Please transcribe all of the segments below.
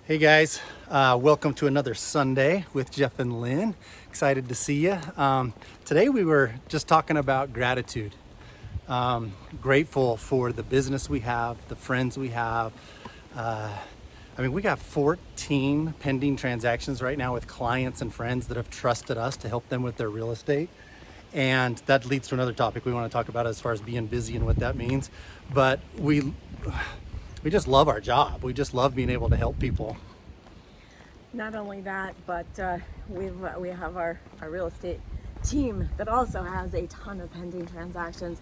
Hey guys, welcome to another Sunday with Jeff and Lynn. Excited to see you. Today we were just talking about gratitude. Grateful for the business we have, the friends we have. We got 14 pending transactions right now with clients and friends that have trusted us to help them with their real estate. And that leads to another topic we want to talk about as far as being busy and what that means. But we just love our job. We just love being able to help people. Not only that, but we have our real estate team that also has a ton of pending transactions.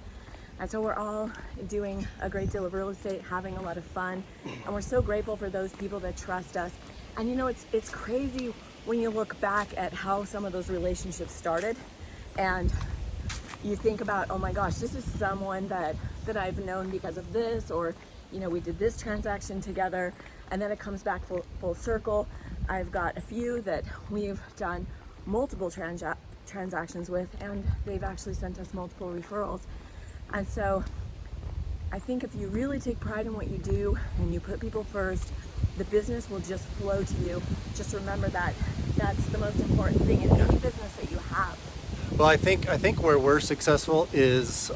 And so we're all doing a great deal of real estate, having a lot of fun. And we're so grateful for those people that trust us. And you know, it's crazy when you look back at how some of those relationships started. And you think about, oh my gosh, this is someone that I've known because of this, or, you know, we did this transaction together. And then it comes back full circle. I've got a few that we've done multiple transactions with, and they've actually sent us multiple referrals. And so I think if you really take pride in what you do and you put people first, the business will just flow to you. Just remember that that's the most important thing in any business that you have. Well, I think where we're successful is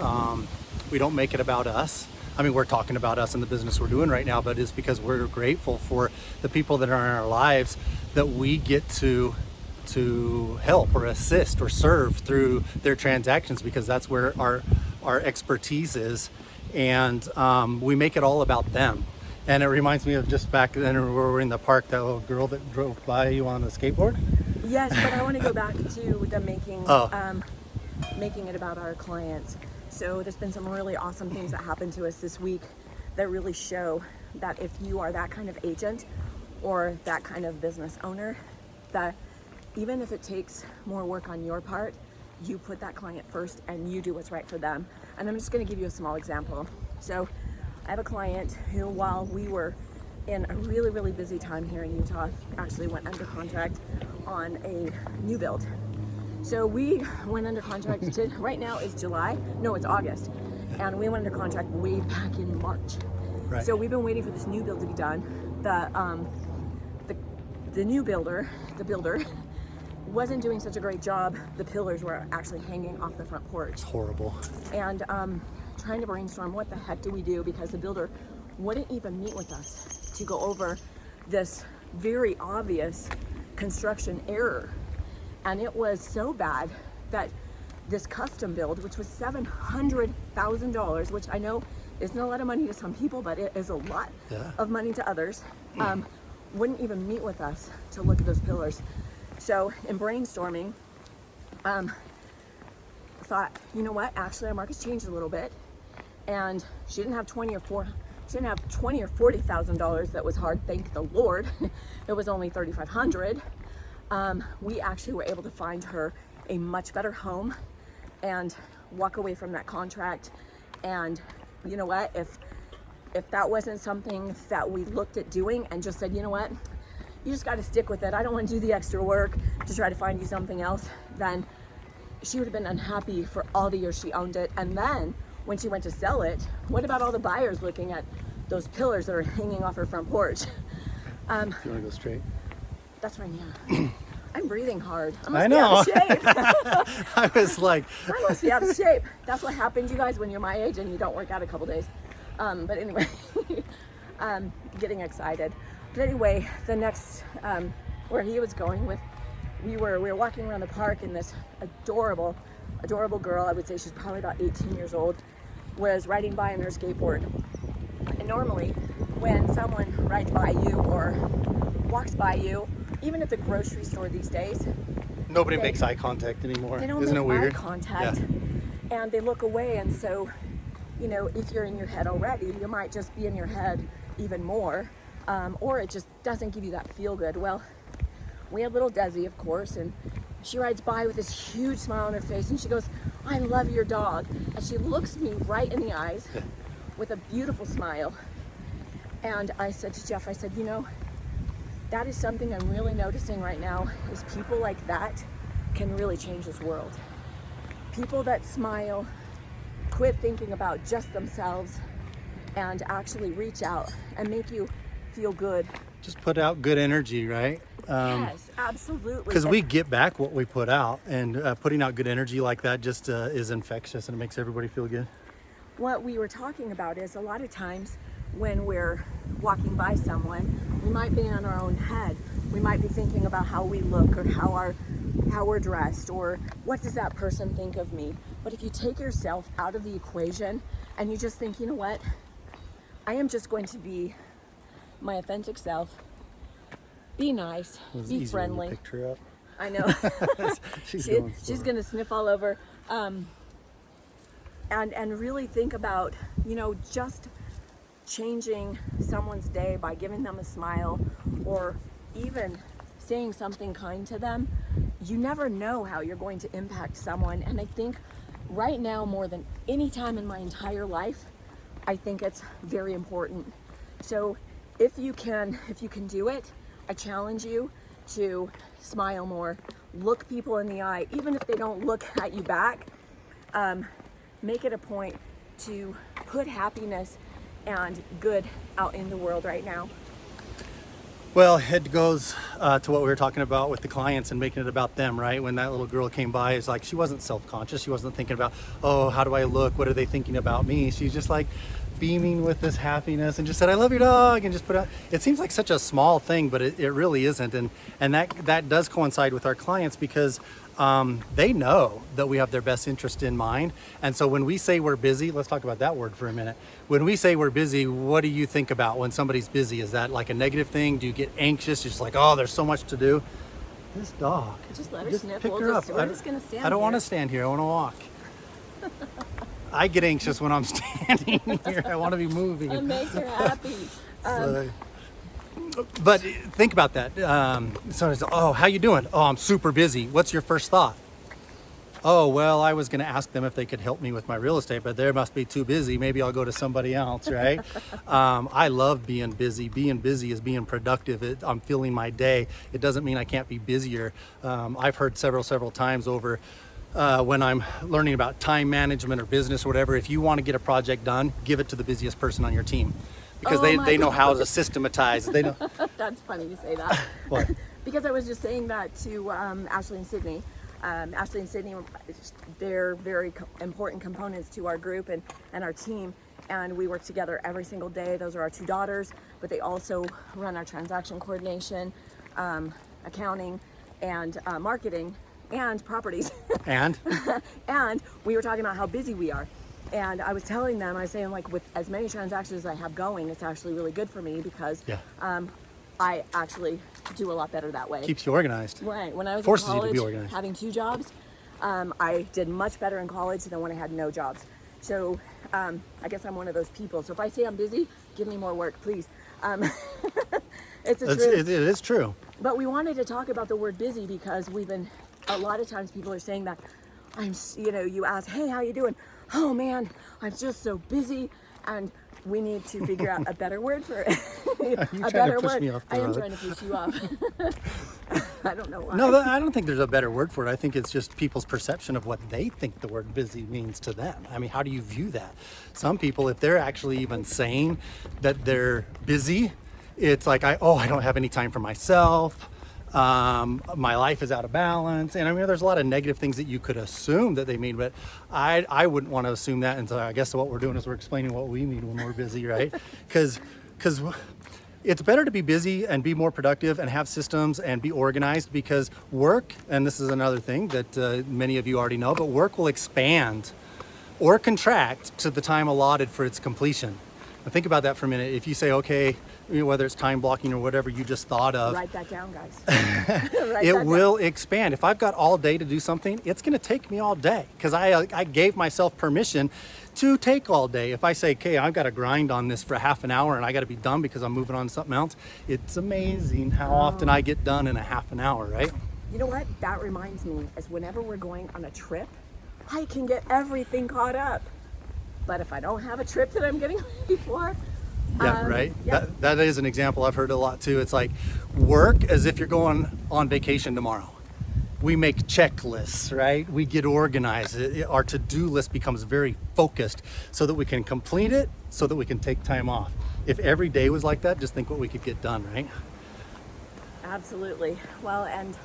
we don't make it about us. I mean, we're talking about us and the business we're doing right now, but it's because we're grateful for the people that are in our lives that we get to help or assist or serve through their transactions, because that's where our expertise is. And we make it all about them. And it reminds me of just back then when we were in the park, that little girl that drove by you on the skateboard. Yes, but I want to go back to the making it about our clients. So there's been some really awesome things that happened to us this week that really show that if you are that kind of agent or that kind of business owner, that even if it takes more work on your part, you put that client first and you do what's right for them. And I'm just going to give you a small example. So I have a client who, while we were in a really, really busy time here in Utah, actually went under contract on a new build. So we went under contract to, right now is July, no, it's August. And we went under contract way back in March. Right. So we've been waiting for this new build to be done. The new builder, the builder, wasn't doing such a great job. The pillars were actually hanging off the front porch. It's horrible. And trying to brainstorm what the heck do we do, because the builder wouldn't even meet with us to go over this very obvious construction error. And it was so bad that this custom build, which was $700,000, which I know isn't a lot of money to some people, but it is a lot of money to others, wouldn't even meet with us to look at those pillars. So in brainstorming, thought, you know what? Actually, our market's changed a little bit, and she didn't have $20,000 or $40,000 that was hard. Thank the Lord, it was only $3,500. We actually were able to find her a much better home and walk away from that contract. And you know what? If that wasn't something that we looked at doing and just said, you know what, you just got to stick with it, I don't want to do the extra work to try to find you something else, then she would have been unhappy for all the years she owned it. And then when she went to sell it, what about all the buyers looking at those pillars that are hanging off her front porch? You want to go straight? That's right, yeah. I'm breathing hard. I know. Be out of shape. I was like, I must be out of shape. That's what happens, you guys, when you're my age and you don't work out a couple days. But anyway, getting excited. But anyway, the next, where he was going with, we were walking around the park, and this adorable girl, I would say she's probably about 18 years old, was riding by on her skateboard. And normally when someone rides by you or walks by you, even at the grocery store these days, nobody makes eye contact anymore. They don't Isn't make it weird? eye contact, and they look away. And so, you know, if you're in your head already, you might just be in your head even more, or it just doesn't give you that feel good. Well, we had little Desi, of course, and she rides by with this huge smile on her face, and she goes, "I love your dog," and she looks me right in the eyes with a beautiful smile. And I said to Jeff, I said, you know, that is something I'm really noticing right now, is people like that can really change this world. People that smile, quit thinking about just themselves, and actually reach out and make you feel good. Just put out good energy, right? Yes, absolutely. Because we get back what we put out, and putting out good energy like that just is infectious, and it makes everybody feel good. What we were talking about is a lot of times when we're walking by someone, we might be in our own head. We might be thinking about how we look or how we're dressed or what does that person think of me. But if you take yourself out of the equation and you just think, you know what, I am just going to be my authentic self, be nice, be friendly. Picked her up. I know. She's going to sniff all over. And really think about, just changing someone's day by giving them a smile or even saying something kind to them. You never know how you're going to impact someone. And I think right now, more than any time in my entire life, I think it's very important. So if you can do it, I challenge you to smile more, look people in the eye, even if they don't look at you back. Make it a point to put happiness and good out in the world right now. Well, it goes to what we were talking about with the clients and making it about them, right? When that little girl came by, it's like she wasn't self-conscious. She wasn't thinking about, oh, how do I look? What are they thinking about me? She's just like beaming with this happiness and just said, I love your dog, and just put out. It seems like such a small thing, but it really isn't. And that does coincide with our clients because they know that we have their best interest in mind. And so when we say we're busy, let's talk about that word for a minute. When we say we're busy, what do you think about when somebody's busy? Is that like a negative thing? Do you get anxious? You're just like, oh, there's so much to do. This dog. Just let her sniff. Pick her up. We're just going to stand I don't here. want to stand here. I want to walk. I get anxious when I'm standing here. I want to be moving. It makes her happy. But think about that. So it's, oh, how you doing? Oh, I'm super busy. What's your first thought? Oh, well, I was going to ask them if they could help me with my real estate, but they must be too busy. Maybe I'll go to somebody else, right? I love being busy. Being busy is being productive. I'm filling my day. It doesn't mean I can't be busier. I've heard several times over when I'm learning about time management or business or whatever, if you want to get a project done, give it to the busiest person on your team. Because they know how to systematize. They know. That's funny you say that. What? Because I was just saying that to Ashley and Sydney. Ashley and Sydney, they're very important components to our group and our team. And we work together every single day. Those are our two daughters, but they also run our transaction coordination, accounting, and marketing, and properties. And? And we were talking about how busy we are. And I was telling them, I was saying, like, with as many transactions as I have going, it's actually really good for me because I actually do a lot better that way. Keeps you organized. Right. When I was Forces in college, you to be organized. having two jobs, I did much better in college than when I had no jobs. So I guess I'm one of those people. So if I say I'm busy, give me more work, please. It's the truth. It is true. But we wanted to talk about the word busy because a lot of times people are saying that you ask, hey, how you doing? Oh man, I'm just so busy, and we need to figure out a better word for it. A better word. I am trying to push you off. I don't know why. No, I don't think there's a better word for it. I think it's just people's perception of what they think the word busy means to them. I mean, how do you view that? Some people, if they're actually even saying that they're busy, it's like, I don't have any time for myself. My life is out of balance. And I mean, there's a lot of negative things that you could assume that they mean, but I wouldn't want to assume that. And so I guess what we're doing is we're explaining what we mean when we're busy, right? Because it's better to be busy and be more productive and have systems and be organized, because work, and this is another thing that many of you already know, but work will expand or contract to the time allotted for its completion. Now think about that for a minute. If you say, okay, whether it's time blocking or whatever you just thought of. Write that down, guys. It will expand. If I've got all day to do something, it's going to take me all day because I gave myself permission to take all day. If I say, okay, I've got to grind on this for half an hour and I got to be done because I'm moving on to something else, it's amazing how often I get done in a half an hour, right? You know what? That reminds me, is whenever we're going on a trip, I can get everything caught up. But if I don't have a trip that I'm getting ready for, yeah, right. Yeah. That is an example I've heard a lot too. It's like work as if you're going on vacation tomorrow. We make checklists, right? We get organized. Our to-do list becomes very focused so that we can complete it, so that we can take time off. if every day was like that, just think what we could get done, right? Absolutely. Well, and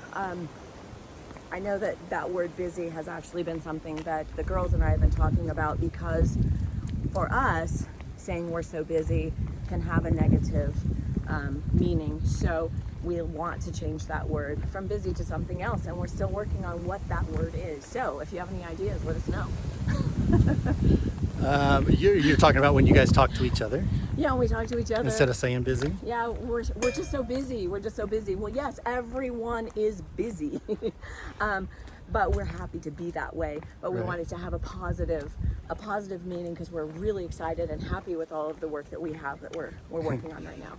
I know that that word busy has actually been something that the girls and I have been talking about, because for us, saying we're so busy can have a negative meaning. So we want to change that word from busy to something else, and we're still working on what that word is. So if you have any ideas, let us know. You're talking about when you guys talk to each other Yeah, we talk to each other. instead of saying busy? Yeah, we're just so busy. We're just so busy. Well, yes, everyone is busy. But we're happy to be that way. But we Right. wanted to have a positive meaning, because we're really excited and happy with all of the work that we have that we're working on right now.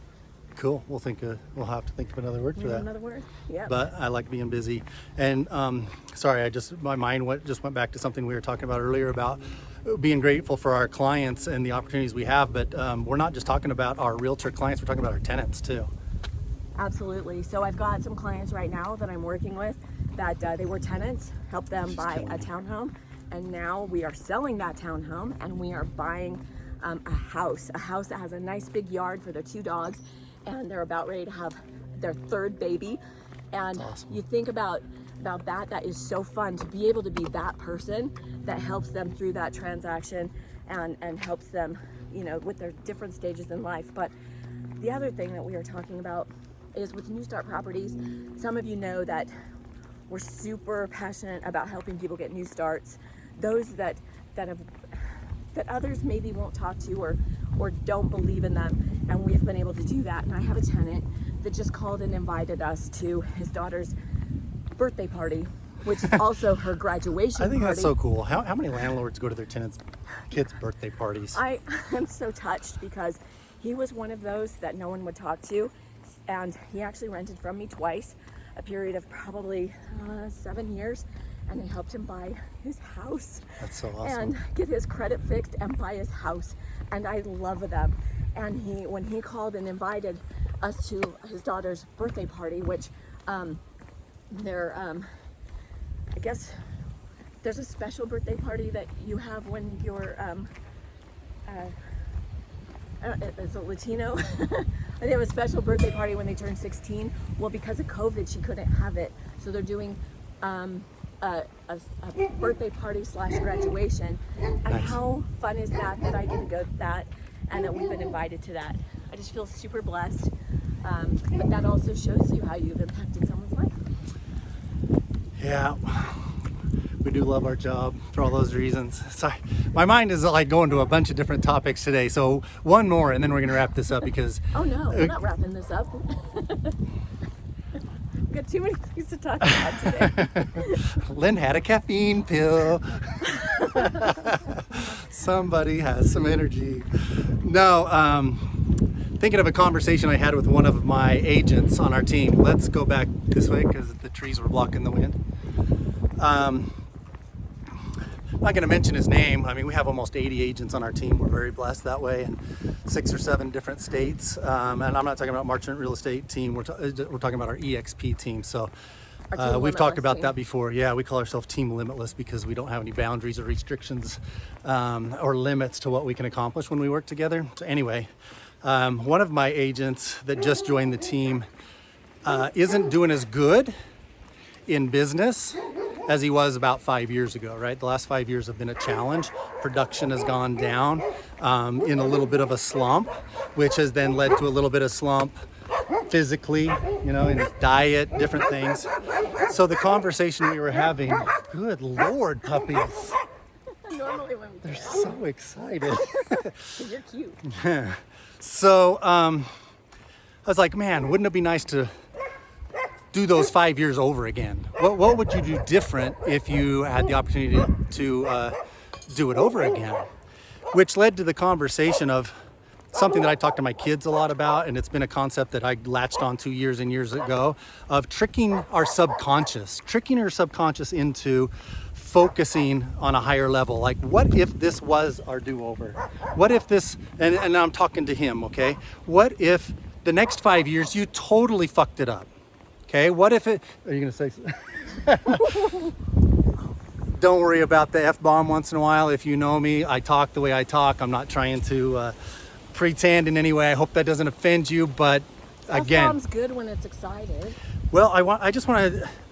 Cool. We'll have to think of another word for You have that. another word? Yeah. But I like being busy. And sorry, my mind went back to something we were talking about earlier about being grateful for our clients and the opportunities we have. But we're not just talking about our realtor clients, we're talking about our tenants too. Absolutely. So I've got some clients right now that I'm working with that they were tenants, helped them buy killing a me. townhome, and now we are selling that townhome and we are buying a house that has a nice big yard for their 2 dogs, and they're about ready to have their 3rd baby. And awesome. you think about that is so fun to be able to be that person that helps them through that transaction and helps them, with their different stages in life. But the other thing that we are talking about is with New Start Properties. Some of you know that we're super passionate about helping people get new starts, those that others maybe won't talk to or don't believe in them, and we've been able to do that. And I have a tenant that just called and invited us to his daughter's birthday party, which is also her graduation I think party. that's so cool. How many landlords go to their kids' birthday parties? I am so touched, because he was one of those that no one would talk to, and he actually rented from me twice, a period of probably 7 years, and I helped him buy his house. That's so awesome. And get his credit fixed and buy his house, and I love them. And when he called and invited us to his daughter's birthday party, which I guess there's a special birthday party that you have when you're is it Latino? They have a special birthday party when they turn 16. Well, because of COVID, she couldn't have it, so they're doing a birthday party / graduation. And Nice. how fun is that I get to go to that, and that we've been invited to that. I just feel super blessed. But that also shows you how you've impacted someone's life. Yeah, we do love our job for all those reasons. Sorry, my mind is like going to a bunch of different topics today. So one more, and then we're gonna wrap this up because. Oh no, we're not wrapping this up. We've got too many things to talk about today. Lynn had a caffeine pill. Somebody has some energy. No, thinking of a conversation I had with one of my agents on our team. Let's go back this way because the trees were blocking the wind. I'm not going to mention his name. I mean, we have almost 80 agents on our team. We're very blessed that way in 6 or 7 different states. And I'm not talking about Marchant Real Estate team. We're talking about our EXP team. So we've talked about that before. Yeah, we call ourselves Team Limitless because we don't have any boundaries or restrictions or limits to what we can accomplish when we work together. So anyway, one of my agents that just joined the team isn't doing as good in business as he was about 5 years ago, right? The last 5 years have been a challenge. Production has gone down in a little bit of a slump, which has then led to a little bit of slump physically, in his diet, different things. So the conversation we were having, good Lord, puppies. Normally when They're so excited. you're cute. So I was like, man, wouldn't it be nice to do those 5 years over again? What would you do different if you had the opportunity to do it over again? Which led to the conversation of something that I talk to my kids a lot about, and it's been a concept that I latched on to years and years ago, of tricking our subconscious into focusing on a higher level. Like, what if this was our do-over? What if this, and I'm talking to him, okay? What if the next 5 years you totally fucked it up? Okay, what if it, are you gonna say something? Don't worry about the F-bomb once in a while. If you know me, I talk the way I talk. I'm not trying to pretend in any way. I hope that doesn't offend you, but again, F-bomb's good when it's excited. well,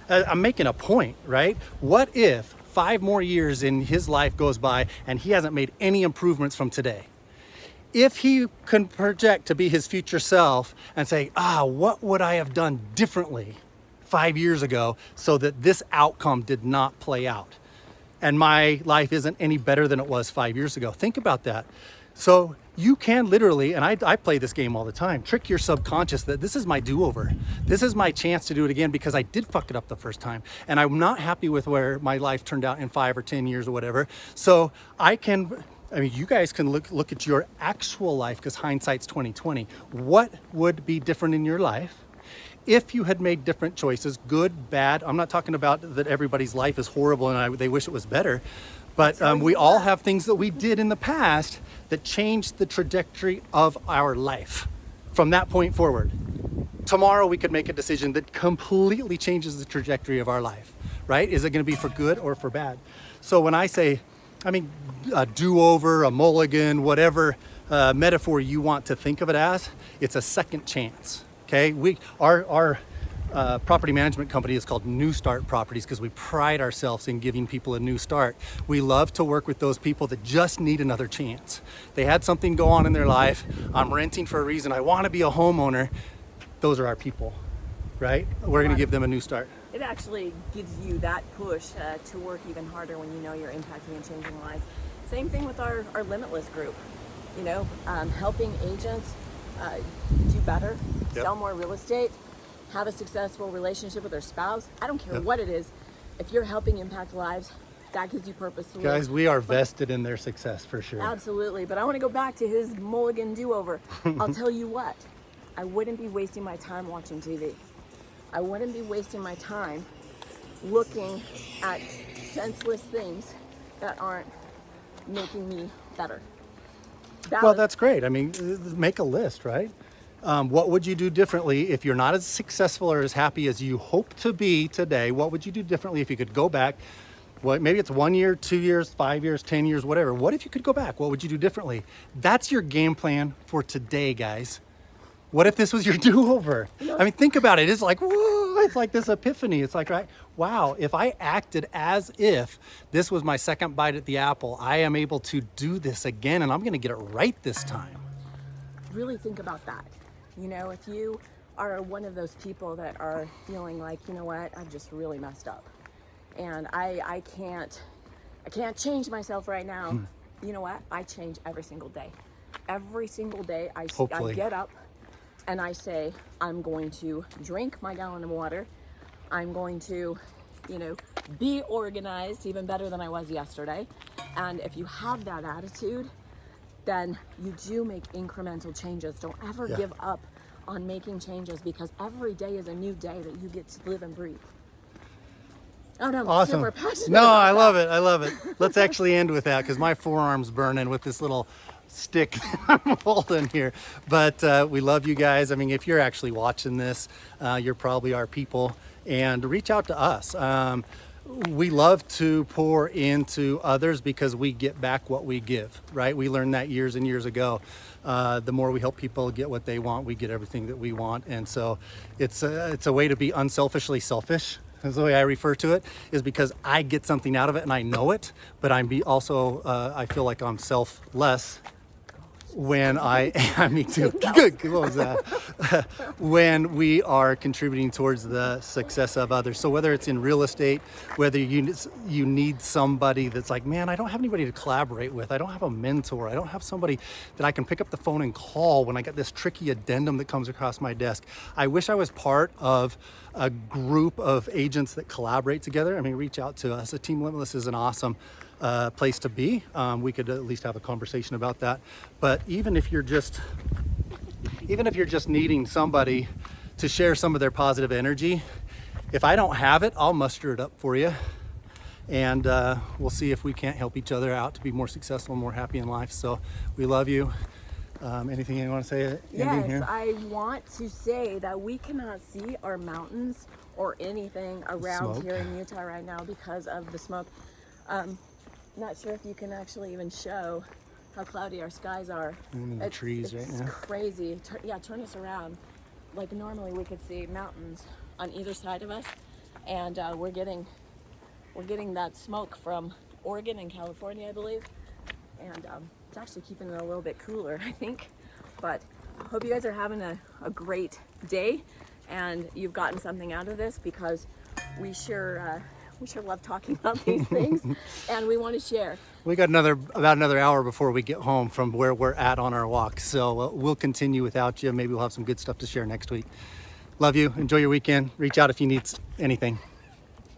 I'm making a point, right? What if 5 more years in his life goes by and he hasn't made any improvements from today? If he can project to be his future self and say, what would I have done differently 5 years ago so that this outcome did not play out? And my life isn't any better than it was 5 years ago. Think about that. So you can literally, and I play this game all the time, trick your subconscious that this is my do-over. This is my chance to do it again because I did fuck it up the first time. And I'm not happy with where my life turned out in 5 or 10 years or whatever. So you guys can look at your actual life, because hindsight's 2020. What would be different in your life if you had made different choices, good, bad? I'm not talking about that everybody's life is horrible and they wish it was better, but we all have things that we did in the past that changed the trajectory of our life from that point forward. Tomorrow we could make a decision that completely changes the trajectory of our life, right? Is it going to be for good or for bad? So when I say, a do-over, a mulligan, whatever metaphor you want to think of it as, it's a second chance. Okay, our property management company is called New Start Properties because we pride ourselves in giving people a new start. We love to work with those people that just need another chance. They had something go on in their life. I'm renting for a reason. I want to be a homeowner. Those are our people, right? We're going to give them a new start. It actually gives you that push to work even harder when you know you're impacting and changing lives. Same thing with our Limitless group, helping agents do better, sell more real estate, have a successful relationship with their spouse. I don't care what it is. If you're helping impact lives, that gives you purpose to live. Guys, we are vested in their success for sure. Absolutely. But I want to go back to his mulligan do-over. I'll tell you what, I wouldn't be wasting my time watching TV. I wouldn't be wasting my time looking at senseless things that aren't making me better. That's great. Make a list, right? What would you do differently if you're not as successful or as happy as you hope to be today? What would you do differently if you could go back? Well, maybe it's 1 year, 2 years, 5 years, 10 years, whatever. What if you could go back? What would you do differently? That's your game plan for today, guys. What if this was your do-over? Think about it. It's like, whoa, it's like this epiphany. It's like, right? Wow, if I acted as if this was my second bite at the apple, I am able to do this again, and I'm going to get it right this time. Really think about that. If you are one of those people that are feeling like, you know what, I've just really messed up, and I can't change myself right now. You know what? I change every single day. Every single day I get up and I say, I'm going to drink my gallon of water. I'm going to, be organized even better than I was yesterday. And if you have that attitude, then you do make incremental changes. Don't ever give up on making changes, because every day is a new day that you get to live and breathe. Oh no, I'm awesome. super passionate. No, I love it. I love it. Let's actually end with that, because my forearm's burning with this little stick I'm holding here. But we love you guys. If you're actually watching this, you're probably our people, and reach out to us. We love to pour into others because we get back what we give, right? We learned that years and years ago. The more we help people get what they want, we get everything that we want. And so it's a way to be unselfishly selfish. That's the way I refer to it, is because I get something out of it and I know it, but I feel like I'm selfless when me too. Good. What was that? When we are contributing towards the success of others. So whether it's in real estate, whether you need somebody that's like, man, I don't have anybody to collaborate with. I don't have a mentor. I don't have somebody that I can pick up the phone and call when I get this tricky addendum that comes across my desk. I wish I was part of a group of agents that collaborate together. Reach out to us. Team Limitless is an awesome place to be. We could at least have a conversation about that. But even if you're just needing somebody to share some of their positive energy, if I don't have it, I'll muster it up for you, and we'll see if we can't help each other out to be more successful and more happy in life. So we love you. Anything you want to say? Yes, here? I want to say that we cannot see our mountains or anything around here in Utah right now because of the smoke. Not sure if you can actually even show how cloudy our skies are. And the trees right now. It's crazy. Yeah, turn us around. Like normally we could see mountains on either side of us, and we're getting that smoke from Oregon and California, I believe, and it's actually keeping it a little bit cooler, I think. But I hope you guys are having a great day, and you've gotten something out of this, because we sure love talking about these things, and we want to share. We got about another hour before we get home from where we're at on our walk, so we'll continue without you. Maybe we'll have some good stuff to share next week. Love you. Enjoy your weekend. Reach out if you need anything.